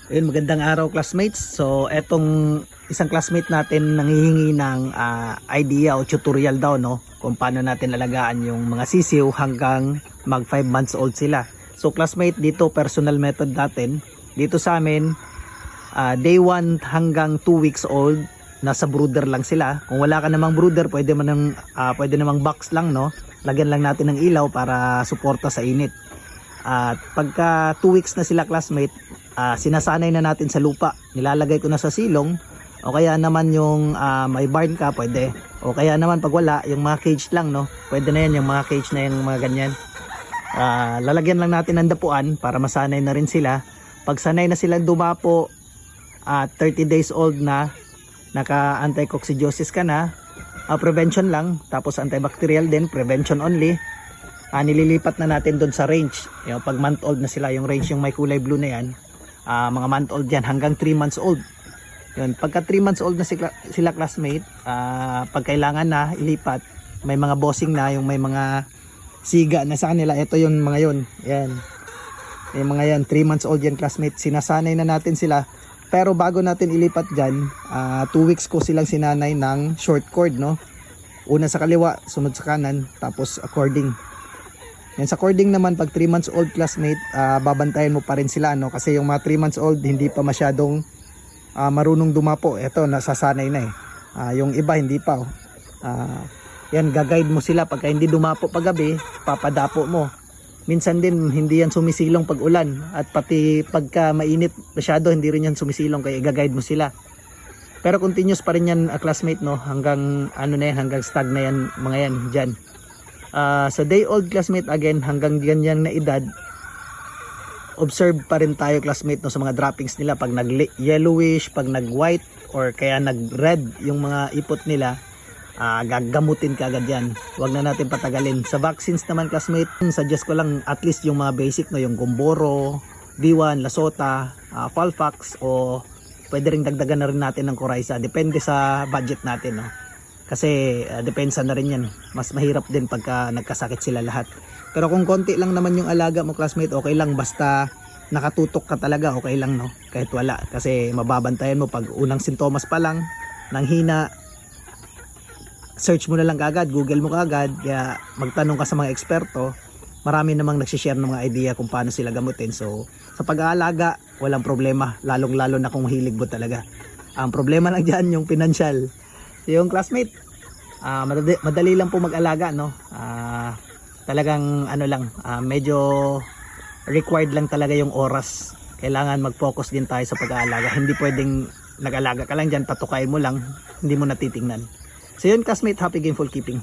Ayun, magandang araw classmates. So, etong isang classmate natin nanghihingi ng idea o tutorial daw, no, kung paano natin alagaan yung mga sisiw hanggang mag 5 months old sila. So, classmate, dito personal method natin. Dito sa amin, day 1 hanggang 2 weeks old, nasa brooder lang sila. Kung wala ka namang brooder, pwede namang box lang, no. Lagyan lang natin ng ilaw para suporta sa init. At pagka 2 weeks na sila classmate, sinasanay na natin sa lupa. Nilalagay ko na sa silong, o kaya naman yung may barn ka, pwede. O kaya naman pag wala, yung mga cage lang, no, pwede na yan, yung mga cage na yung mga ganyan. Lalagyan lang natin ng dapuan para masanay na rin sila. Pag sanay na sila dumapo at 30 days old na, naka anti-coccidiosis ka na, prevention lang, tapos antibacterial din, prevention only. Nililipat na natin doon sa range. Yung pag month old na sila, yung range yung may kulay blue na yan, mga month old yan hanggang 3 months old. Yun, pagka 3 months old na sila classmate, pag kailangan na ilipat, may mga bossing na, yung may mga siga na sa kanila. Ito yung mga yun, yan, yung mga yan, 3 months old yan classmate. Sinasanay na natin sila. Pero bago natin ilipat dyan, 2 weeks ko silang sinanay ng short cord, no. Una sa kaliwa, sunod sa kanan, tapos according. Yan, sa cording naman, pag 3 months old classmate, babantayan mo pa rin sila, no? Kasi yung mga 3 months old, hindi pa masyadong marunong dumapo. Ito, nasasanay na eh. Yung iba, hindi pa. Yan, gaguide mo sila. Pagka hindi dumapo paggabi, papadapo mo. Minsan din, hindi yan sumisilong pag ulan. At pati pagka mainit masyado, hindi rin yan sumisilong. Kaya gaguide mo sila. Pero continuous pa rin yan, classmate, no? Hanggang, hanggang stag na yan, mga yan, dyan. Sa day old classmate, again, hanggang ganyan na edad, observe pa rin tayo classmate, no, sa mga droppings nila. Pag nag yellowish, pag nag white, or kaya nag red yung mga ipot nila, gagamutin ka agad yan. Huwag na natin patagalin. Sa vaccines naman classmate, suggest ko lang at least yung mga basic, no, yung Gumboro, D1, Lasota, Falfax, o pwede rin dagdagan na rin natin ng Coryza. Depende sa budget natin, no. Kasi depensa na rin yan. Mas mahirap din pagka nagkasakit sila lahat. Pero kung konti lang naman yung alaga mo classmate, okay lang. Basta nakatutok ka talaga, okay lang, no? Kahit wala. Kasi mababantayan mo pag unang sintomas pa lang ng hina, search mo na lang kagad, Google mo kagad. Kaya magtanong ka sa mga eksperto. Marami namang nagsishare ng mga idea kung paano sila gamutin. So sa pag-aalaga, walang problema. Lalong lalo na kung hilig mo talaga. Ang problema lang dyan yung financial. Yung classmate, madali lang po mag-alaga, no. Talagang medyo required lang talaga yung oras. Kailangan mag-focus din tayo sa pag-aalaga. Hindi pwedeng nag-alaga ka lang dyan, patukayin mo lang, hindi mo natitingnan. So yun classmate, happy gameful keeping.